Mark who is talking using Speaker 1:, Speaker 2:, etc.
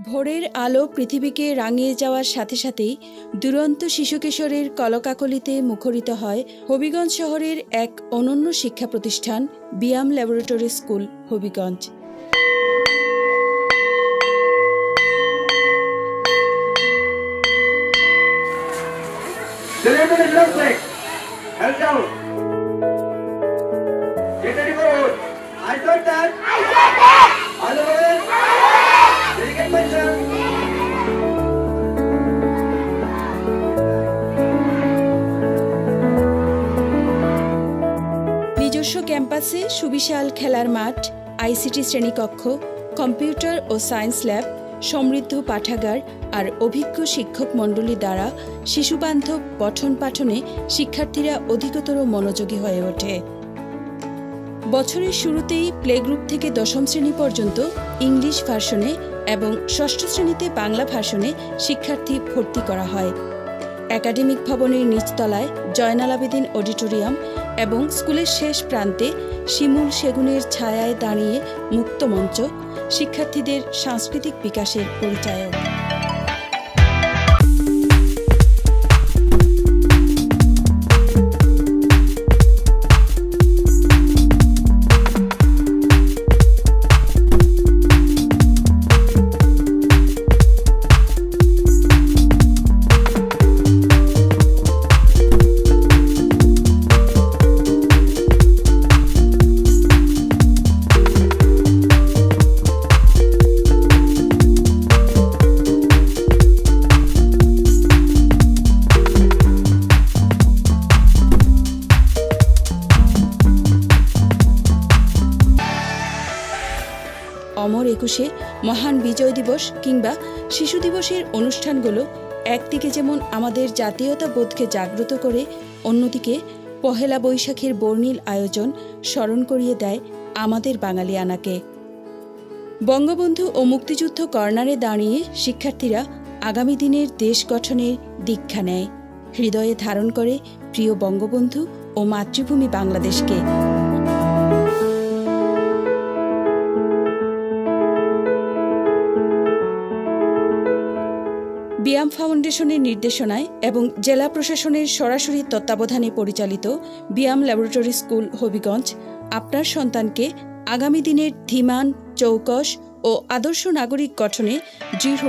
Speaker 1: ভোরের আলো পৃথিবীকে রাঙিয়ে যাওয়ার সাথে সাথেই দুরন্ত শিশু কিশোরের কলকাকলিতে মুখরিত হয় হবিগঞ্জ শহরের এক অনন্য শিক্ষা প্রতিষ্ঠান বিয়াম ল্যাবরেটরি স্কুল হবিগঞ্জ। নিজস্ব ক্যাম্পাসে সুবিশাল খেলার মাঠ, আইসিটি শ্রেণীকক্ষ, কম্পিউটার ও সায়েন্স ল্যাব, সমৃদ্ধ পাঠাগার আর অভিজ্ঞ শিক্ষক মণ্ডলী দ্বারা শিশুবান্ধব পঠন পাঠনে শিক্ষার্থীরা অধিকতর মনোযোগী হয়ে ওঠে। বছরের শুরুতেই প্লে গ্রুপ থেকে দশম শ্রেণী পর্যন্ত ইংলিশ ভার্সনে এবং ষষ্ঠ শ্রেণীতে বাংলা ভার্সনে শিক্ষার্থী ভর্তি করা হয়। একাডেমিক ভবনের নিচতলায় জয়নাল আবেদিন অডিটোরিয়াম এবং স্কুলের শেষ প্রান্তে শিমুল সেগুনের ছায়ায় দাঁড়িয়ে মুক্ত মঞ্চ শিক্ষার্থীদের সাংস্কৃতিক বিকাশের পরিচায়ক। অমর একুশে, মহান বিজয় দিবস কিংবা শিশু দিবসের অনুষ্ঠানগুলো একদিকে যেমন আমাদের জাতীয়তা বোধকে জাগ্রত করে, অন্যদিকে পহেলা বৈশাখের বর্ণিল আয়োজন স্মরণ করিয়ে দেয় আমাদের বাঙালিয়ানাকে। বঙ্গবন্ধু ও মুক্তিযুদ্ধ কর্নারে দাঁড়িয়ে শিক্ষার্থীরা আগামী দিনের দেশ গঠনের দীক্ষা নেয়, হৃদয়ে ধারণ করে প্রিয় বঙ্গবন্ধু ও মাতৃভূমি বাংলাদেশকে। বিয়াম ফাউন্ডেশনের নির্দেশনায় এবং জেলা প্রশাসনের সরাসরি তত্ত্বাবধানে পরিচালিত বিয়াম ল্যাবরেটরি স্কুল হবিগঞ্জ আপনার সন্তানকে আগামী দিনের ধীমান, চৌকস ও আদর্শ নাগরিক গঠনে দৃঢ়